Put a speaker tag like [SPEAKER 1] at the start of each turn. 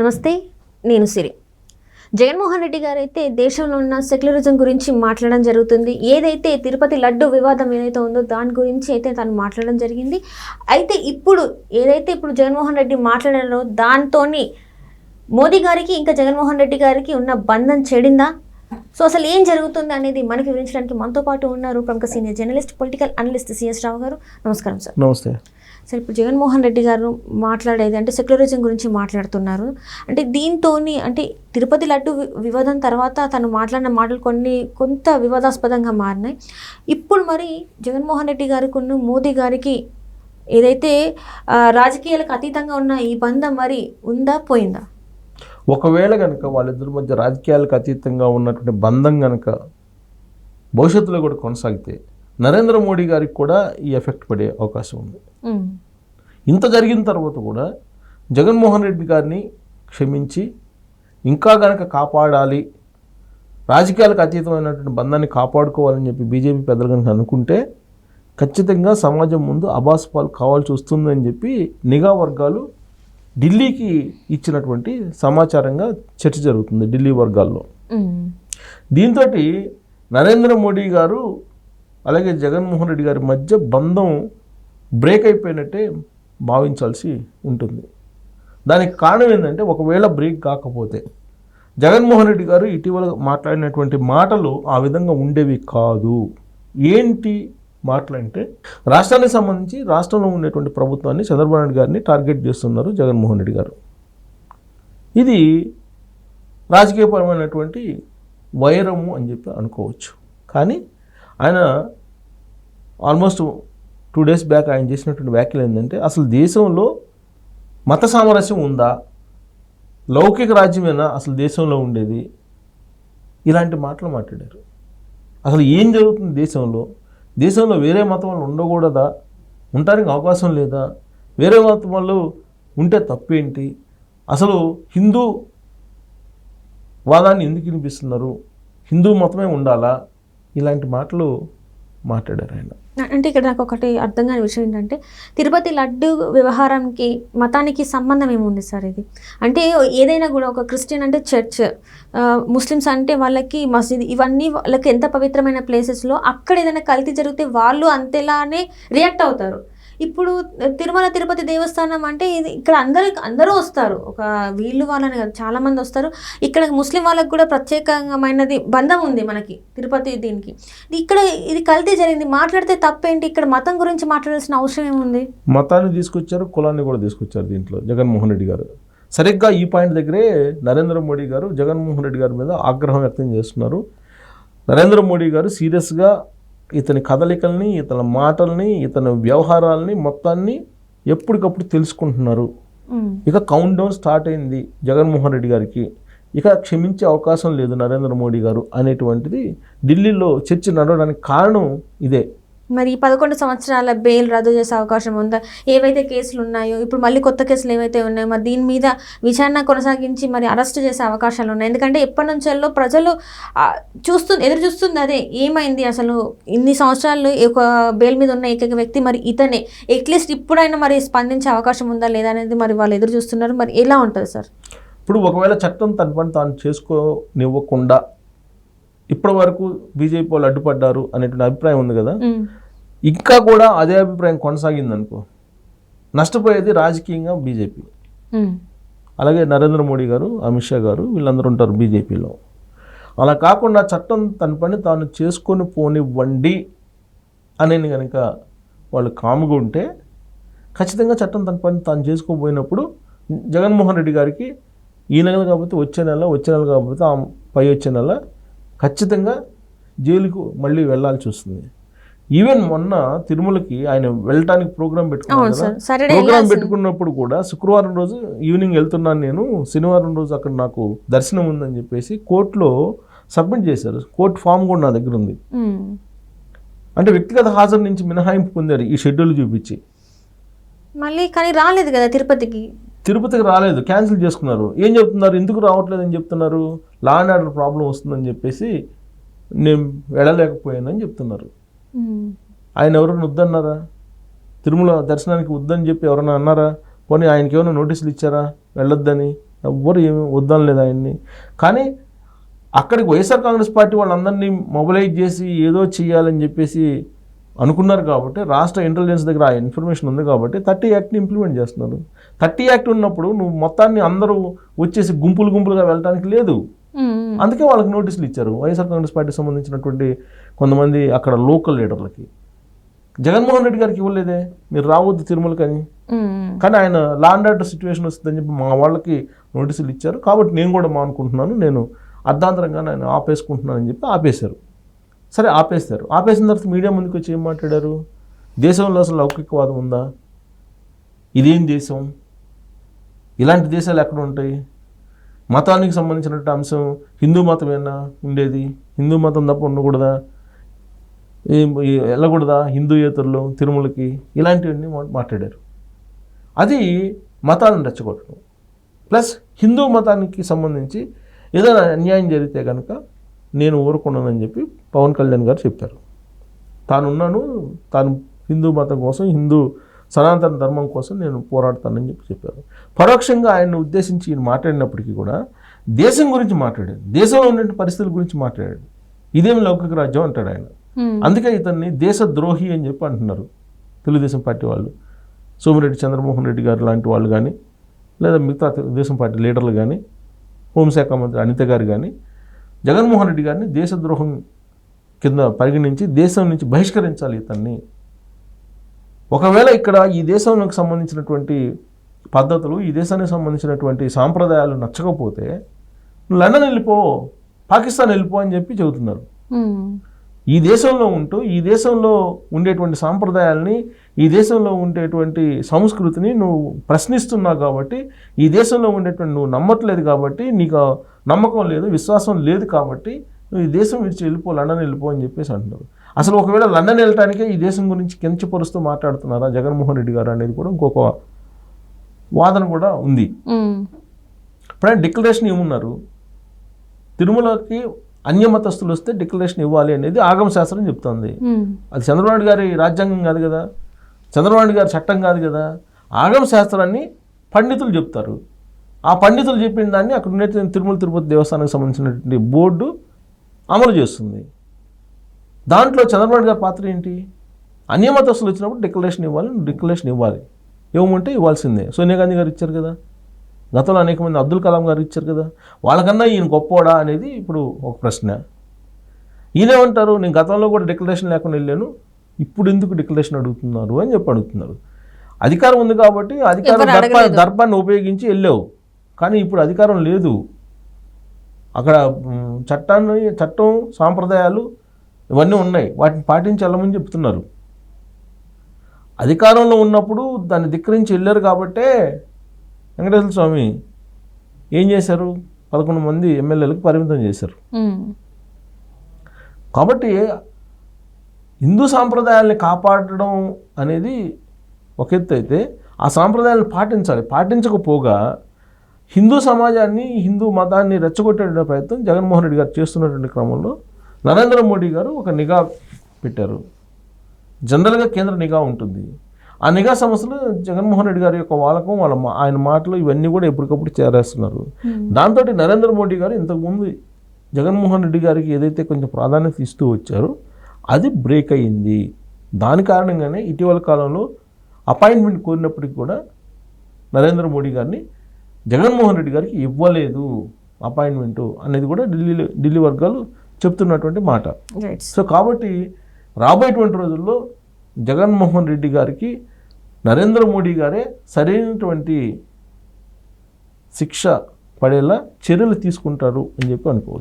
[SPEAKER 1] నమస్తే, నేను సిరి. జగన్మోహన్ రెడ్డి గారు అయితే దేశంలో ఉన్న సెక్యులరిజం గురించి మాట్లాడడం జరుగుతుంది. ఏదైతే తిరుపతి లడ్డు వివాదం ఏదైతే ఉందో దాని గురించి అయితే తను మాట్లాడడం జరిగింది. అయితే ఇప్పుడు జగన్మోహన్ రెడ్డి మాట్లాడారో దాంతోని మోదీ గారికి ఇంకా జగన్మోహన్ రెడ్డి గారికి ఉన్న బంధం చెడిందా? సో అసలు ఏం జరుగుతుంది అనేది మనకి వివరించడానికి మనతో పాటు ఉన్నారు ప్రముఖ senior journalist, political analyst CS Rao గారు. నమస్కారం సార్.
[SPEAKER 2] నమస్తే
[SPEAKER 1] సార్. ఇప్పుడు జగన్మోహన్ రెడ్డి గారు మాట్లాడేది అంటే సెక్యులరిజం గురించి మాట్లాడుతున్నారు. అంటే దీంతో అంటే తిరుపతి లడ్డు వివాదం తర్వాత తను మాట్లాడిన మాటలు కొంత వివాదాస్పదంగా మారినాయి. ఇప్పుడు మరి జగన్మోహన్ రెడ్డి గారికి మోదీ గారికి ఏదైతే రాజకీయాలకు అతీతంగా ఉన్న ఈ బంధం మరి ఉందా పోయిందా?
[SPEAKER 2] ఒకవేళ కనుక వాళ్ళిద్దరి మధ్య రాజకీయాలకు అతీతంగా ఉన్నటువంటి బంధం కనుక భవిష్యత్తులో కూడా కొనసాగితే నరేంద్ర మోడీ గారికి కూడా ఈ ఎఫెక్ట్ పడే అవకాశం ఉంది. ఇంత జరిగిన తర్వాత కూడా జగన్మోహన్ రెడ్డి గారిని క్షమించి ఇంకా కనుక కాపాడాలి, రాజకీయాలకు అతీతమైనటువంటి బంధాన్ని కాపాడుకోవాలని చెప్పి బీజేపీ పెద్దలు కనుక అనుకుంటే ఖచ్చితంగా సమాజం ముందు అబాస్పాలు కావాల్సి వస్తుందని చెప్పి నిఘా వర్గాలు ఢిల్లీకి ఇచ్చినటువంటి సమాచారంగా చర్చ జరుగుతుంది ఢిల్లీ వర్గాల్లో. దీంతో నరేంద్ర మోడీ గారు అలాగే జగన్మోహన్ రెడ్డి గారి మధ్య బంధం బ్రేక్ అయిపోయినట్టే భావించాల్సి ఉంటుంది. దానికి కారణం ఏంటంటే, ఒకవేళ బ్రేక్ కాకపోతే జగన్మోహన్ రెడ్డి గారు ఇటీవల మాట్లాడినటువంటి మాటలు ఆ విధంగా ఉండేవి కాదు. ఏంటి మాటలంటే, రాష్ట్రానికి సంబంధించి రాష్ట్రంలో ఉండేటువంటి ప్రభుత్వాన్ని చంద్రబాబు నాయుడు గారిని టార్గెట్ చేస్తున్నారు జగన్మోహన్ రెడ్డి గారు. ఇది రాజకీయపరమైనటువంటి వైరము అని చెప్పి అనుకోవచ్చు. కానీ ఆయన ఆల్మోస్ట్ 2 days బ్యాక్ ఆయన చేసినటువంటి వ్యాఖ్యలు ఏంటంటే, అసలు దేశంలో మత సామరస్యం ఉందా, లౌకిక రాజ్యమేనా అసలు దేశంలో ఉండేది, ఇలాంటి మాటలు మాట్లాడారు. అసలు ఏం జరుగుతుంది దేశంలో వేరే మతం వాళ్ళు ఉండకూడదా, ఉండడానికి అవకాశం లేదా, వేరే మతం వాళ్ళు ఉంటే తప్పేంటి, అసలు హిందూ వాదాన్ని ఎందుకు వినిపిస్తున్నారు, హిందూ మతమే ఉండాలా, ఇలాంటి మాటలు మాట్లాడారు ఆయన.
[SPEAKER 1] అంటే ఇక్కడ నాకు ఒకటి అర్థం కాని విషయం ఏంటంటే, తిరుపతి లడ్డు వ్యవహారానికి మతానికి సంబంధం ఏముంది సార్? ఇది అంటే ఏదైనా కూడా ఒక క్రిస్టియన్ అంటే చర్చ్, ముస్లిమ్స్ అంటే వాళ్ళకి మసీద్, ఇవన్నీ వాళ్ళకి ఎంత పవిత్రమైన ప్లేసెస్లో అక్కడ ఏదైనా కల్తీ జరిగితే వాళ్ళు అంతేలానే రియాక్ట్ అవుతారు. ఇప్పుడు తిరుమల తిరుపతి దేవస్థానం అంటే ఇది ఇక్కడ అందరూ వస్తారు, ఒక వీళ్ళు వాళ్ళని కాదు, చాలామంది వస్తారు. ఇక్కడ ముస్లిం వాళ్ళకి కూడా ప్రత్యేకమైనది బంధం ఉంది మనకి తిరుపతి దీనికి. ఇక్కడ ఇది కల్తీ జరిగింది, మాట్లాడితే తప్పేంటి? ఇక్కడ మతం గురించి మాట్లాడాల్సిన అవసరం ఏముంది?
[SPEAKER 2] మతాన్ని తీసుకొచ్చారు, కులాన్ని కూడా తీసుకొచ్చారు దీంట్లో జగన్మోహన్ రెడ్డి గారు. సరిగ్గా ఈ పాయింట్ దగ్గరే నరేంద్ర మోడీ గారు జగన్మోహన్ రెడ్డి గారి మీద ఆగ్రహం వ్యక్తం చేస్తున్నారు. నరేంద్ర మోడీ గారు సీరియస్గా ఇతని కదలికల్ని, ఇతని మాటల్ని, ఇతని వ్యవహారాలని మొత్తాన్ని ఎప్పటికప్పుడు తెలుసుకుంటున్నారు. ఇక కౌంట్ డౌన్ స్టార్ట్ అయింది జగన్మోహన్ రెడ్డి గారికి, ఇక క్షమించే అవకాశం లేదు నరేంద్ర మోడీ గారు అనేటువంటిది ఢిల్లీలో చర్చ నడవడానికి కారణం ఇదే.
[SPEAKER 1] మరి 11 సంవత్సరాల బెయిల్ రద్దు చేసే అవకాశం ఉందా? ఏవైతే కేసులు ఉన్నాయో ఇప్పుడు మళ్ళీ కొత్త కేసులు ఏవైతే ఉన్నాయో మరి దీని మీద విచారణ కొనసాగించి మరి అరెస్ట్ చేసే అవకాశాలు ఉన్నాయి. ఎందుకంటే ఎప్పటి నుంచో ప్రజలు ఎదురు చూస్తుంది అదే, ఏమైంది అసలు ఇన్ని సంవత్సరాలు ఒక బెయిల్ మీద ఉన్న ఏకైక వ్యక్తి మరి ఇతనే, అట్లీస్ట్ ఇప్పుడైనా మరి స్పందించే అవకాశం ఉందా లేదా అనేది మరి వాళ్ళు ఎదురు చూస్తున్నారు. మరి ఎలా ఉంటుంది సార్?
[SPEAKER 2] ఇప్పుడు ఒకవేళ చట్టం తన పని తాను చేసుకోనివ్వకుండా ఇప్పటి వరకు బీజేపీ వాళ్ళు అడ్డుపడ్డారు అనేటువంటి అభిప్రాయం ఉంది కదా, ఇంకా కూడా అదే అభిప్రాయం కొనసాగిందనుకో నష్టపోయేది రాజకీయంగా బీజేపీ, అలాగే నరేంద్ర మోడీ గారు, అమిత్ షా గారు వీళ్ళందరూ ఉంటారు బీజేపీలో. అలా కాకుండా చట్టం తన పని తాను చేసుకొని పోనివ్వండి అనేది కనుక వాళ్ళు కాముగా ఉంటే ఖచ్చితంగా చట్టం తన పని తాను చేసుకోబోయినప్పుడు జగన్మోహన్ రెడ్డి గారికి ఈ నెల కాకపోతే వచ్చే నెల కాకపోతే పై వచ్చే నెల ఖచ్చితంగా జైలుకు మళ్ళీ వెళ్ళాల్సి వస్తుంది. ఈవెన్ మొన్న తిరుమలకి ఆయన వెళ్ళటానికి ప్రోగ్రాం పెట్టుకున్నాను కదా, ప్రోగ్రాం పెట్టుకున్నప్పుడు కూడా శుక్రవారం రోజు ఈవినింగ్ వెళ్తున్నాను నేను, శనివారం రోజు అక్కడ నాకు దర్శనం ఉందని చెప్పేసి కోర్టులో సబ్మిట్ చేశారు. కోర్టు ఫామ్ కూడా నా దగ్గర ఉంది. అంటే వ్యక్తిగత హాజరు నుంచి మినహాయింపు పొందారు ఈ షెడ్యూల్ చూపించి.
[SPEAKER 1] మళ్ళీ కానీ రాలేదు కదా తిరుపతికి
[SPEAKER 2] రాలేదు, క్యాన్సిల్ చేసుకున్నారు. ఏం చెప్తున్నారు, ఎందుకు రావట్లేదని చెప్తున్నారు, లా అండ్ ఆర్డర్ ప్రాబ్లం వస్తుందని చెప్పేసి నేను వెళ్ళలేకపోయానని చెప్తున్నారు. ఆయన ఎవరైనా వద్దన్నారా? తిరుమల దర్శనానికి వద్దని చెప్పి ఎవరైనా అన్నారా? పోనీ ఆయనకి ఏమైనా నోటీసులు ఇచ్చారా వెళ్ళొద్దని? ఎవ్వరు ఏమి వద్దనలేదు ఆయన్ని. కానీ అక్కడికి వైఎస్ఆర్ కాంగ్రెస్ పార్టీ వాళ్ళందరినీ మొబిలైజ్ చేసి ఏదో చేయాలని చెప్పేసి అనుకున్నారు కాబట్టి, రాష్ట్ర ఇంటెలిజెన్స్ దగ్గర ఆ ఇన్ఫర్మేషన్ ఉంది కాబట్టి 30 యాక్ట్ని ఇంప్లిమెంట్ చేస్తున్నారు. 30 యాక్ట్ ఉన్నప్పుడు నువ్వు మొత్తాన్ని అందరూ వచ్చేసి గుంపులుగా వెళ్ళడానికి లేదు. అందుకే వాళ్ళకి నోటీసులు ఇచ్చారు వైఎస్ఆర్ కాంగ్రెస్ పార్టీకి సంబంధించినటువంటి కొంతమంది అక్కడ లోకల్ లీడర్లకి. జగన్మోహన్ రెడ్డి గారికి ఇవ్వలేదే, మీరు రావద్దు తిరుమలకని. కానీ ఆయన లా అండ్ ఆర్డర్ సిచ్యువేషన్ వస్తుందని చెప్పి మా వాళ్ళకి నోటీసులు ఇచ్చారు. కాబట్టి నేను కూడా మానుకుంటున్నాను, నేను అర్ధాంతరంగా నేను ఆపేసుకుంటున్నానని చెప్పి ఆపేశారు. సరే ఆపేశారు. ఆపేసిన తర్వాత మీడియా ముందుకు వచ్చి ఏం మాట్లాడారు? దేశంలో అసలు లౌకికవాదం ఉందా? ఇదేం దేశం? ఇలాంటి దేశాలు ఎక్కడ ఉంటాయి? మతానికి సంబంధించినటువంటి అంశం హిందూ మతమేనా ఉండేది? హిందూ మతం తప్ప ఉండకూడదా? వెళ్ళకూడదా హిందూయేతరులు తిరుమలకి? ఇలాంటివన్నీ మాట్లాడారు. అది మతాలను రెచ్చగొట్టడం. ప్లస్ హిందూ మతానికి సంబంధించి ఏదైనా అన్యాయం జరిగితే కనుక నేను ఊరుకున్నానని చెప్పి పవన్ కళ్యాణ్ గారు చెప్పారు. తాను హిందూ మతం కోసం, హిందూ సనాతన ధర్మం కోసం నేను పోరాడతానని చెప్పారు. పరోక్షంగా ఆయన్ని ఉద్దేశించి ఈయన మాట్లాడినప్పటికీ కూడా దేశం గురించి మాట్లాడాడు, దేశంలో ఉన్న పరిస్థితుల గురించి మాట్లాడాడు. ఇదేం లౌకిక రాజ్యం అంటాడు ఆయన. అందుకే ఇతన్ని దేశద్రోహి అని చెప్పి అంటున్నారు తెలుగుదేశం పార్టీ వాళ్ళు. సోమిరెడ్డి చంద్రమోహన్ రెడ్డి గారు లాంటి వాళ్ళు కానీ, లేదా మిగతా తెలుగుదేశం పార్టీ లీడర్లు కానీ, హోంశాఖ మంత్రి అనిత గారు కానీ జగన్మోహన్ రెడ్డి గారిని దేశద్రోహం కింద పరిగణించి దేశం నుంచి బహిష్కరించాలి ఇతన్ని. ఒకవేళ ఇక్కడ ఈ దేశానికి సంబంధించినటువంటి పద్ధతులు, ఈ దేశానికి సంబంధించినటువంటి సాంప్రదాయాలు నచ్చకపోతే లండన్ వెళ్ళిపో, పాకిస్తాన్ వెళ్ళిపో అని చెప్పి చెబుతున్నారు. ఈ దేశంలో ఉంటూ ఈ దేశంలో ఉండేటువంటి సాంప్రదాయాల్ని, ఈ దేశంలో ఉండేటువంటి సంస్కృతిని నువ్వు ప్రశ్నిస్తున్నావు కాబట్టి, ఈ దేశంలో ఉండేటువంటి నువ్వు నమ్మట్లేదు కాబట్టి, నీకు నమ్మకం లేదు, విశ్వాసం లేదు కాబట్టి నువ్వు ఈ దేశం విడిచి వెళ్ళిపో, లండన్ వెళ్ళిపో అని చెప్పేసి అంటున్నారు. అసలు ఒకవేళ లండన్ వెళ్ళటానికే ఈ దేశం గురించి కించపరుస్తూ మాట్లాడుతున్నారా జగన్మోహన్ రెడ్డి గారు అనేది కూడా ఇంకొక వాదన కూడా ఉంది. ఇప్పుడు డిక్లరేషన్ ఏమున్నారు, తిరుమలకి అన్యమతస్తులు వస్తే డిక్లరేషన్ ఇవ్వాలి అనేది ఆగమ శాస్త్రం చెప్తుంది. అది చంద్రబాబు నాయుడు గారి రాజ్యాంగం కాదు కదా, చంద్రబాబు నాయుడు గారి చట్టం కాదు కదా. ఆగమ శాస్త్రాన్ని పండితులు చెప్తారు. ఆ పండితులు చెప్పిన దాన్ని అక్కడ ఉండే తిరుమల తిరుపతి దేవస్థానానికి సంబంధించినటువంటి బోర్డు అమలు చేస్తుంది. దాంట్లో చంద్రబాబు నాయుడు గారి పాత్ర ఏంటి? అన్యమతస్తులు వచ్చినప్పుడు డిక్లరేషన్ ఇవ్వాలి, డిక్లరేషన్ ఇవ్వాలి, ఇవ్వమంటే ఇవ్వాల్సిందే. సోనియా గాంధీ గారు ఇచ్చారు కదా, గతంలో అనేక మంది అబ్దుల్ కలాం గారు ఇచ్చారు కదా. వాళ్ళకన్నా ఈయన గొప్పవాడా అనేది ఇప్పుడు ఒక ప్రశ్న. ఈయనేమంటారు, నేను గతంలో కూడా డిక్లరేషన్ లేకుండా వెళ్ళాను, ఇప్పుడు ఎందుకు డిక్లరేషన్ అడుగుతున్నారు అని చెప్పి అడుగుతున్నారు. అధికారం ఉంది కాబట్టి దర్పాన్ని ఉపయోగించి వెళ్ళావు, కానీ ఇప్పుడు అధికారం లేదు. అక్కడ చట్టం సాంప్రదాయాలు ఇవన్నీ ఉన్నాయి, వాటిని పాటించి వెళ్ళమని చెప్తున్నారు. అధికారంలో ఉన్నప్పుడు దాన్ని ధిక్కరించి వెళ్ళారు కాబట్టే వెంకటేశ్వర స్వామి ఏం చేశారు, 11 మంది ఎమ్మెల్యేలకు పరిమితం చేశారు. కాబట్టి హిందూ సాంప్రదాయాల్ని కాపాడడం అనేది ఒక ఎత్తు అయితే, ఆ సాంప్రదాయాలను పాటించాలి. పాటించకపోగా హిందూ సమాజాన్ని, హిందూ మతాన్ని రెచ్చగొట్టే ప్రయత్నం జగన్మోహన్ రెడ్డి గారు చేస్తున్నటువంటి క్రమంలో నరేంద్ర మోడీ గారు ఒక నిఘా పెట్టారు. జనరల్గా కేంద్ర నిఘా ఉంటుంది. ఆ నిఘా సంస్థలు జగన్మోహన్ రెడ్డి గారి యొక్క వాలకం, ఆయన మాటలు ఇవన్నీ కూడా ఎప్పటికప్పుడు చేరేస్తున్నారు. దాంతో నరేంద్ర మోడీ గారు ఇంతకుముందు జగన్మోహన్ రెడ్డి గారికి ఏదైతే కొంచెం ప్రాధాన్యత ఇస్తూ వచ్చారో అది బ్రేక్ అయ్యింది. దాని కారణంగానే ఇటీవల కాలంలో అపాయింట్మెంట్ కోరినప్పటికీ కూడా నరేంద్ర మోడీ గారిని జగన్మోహన్ రెడ్డి గారికి ఇవ్వలేదు అపాయింట్మెంటు అనేది కూడా ఢిల్లీ వర్గాలు చెప్తున్నటువంటి మాట. సో కాబట్టి రాబోయేటువంటి రోజుల్లో జగన్మోహన్ రెడ్డి గారికి నరేంద్ర మోడీ గారే సరైనటువంటి శిక్ష పడేలా చర్యలు తీసుకుంటారు అని చెప్పి అనుకోవచ్చు.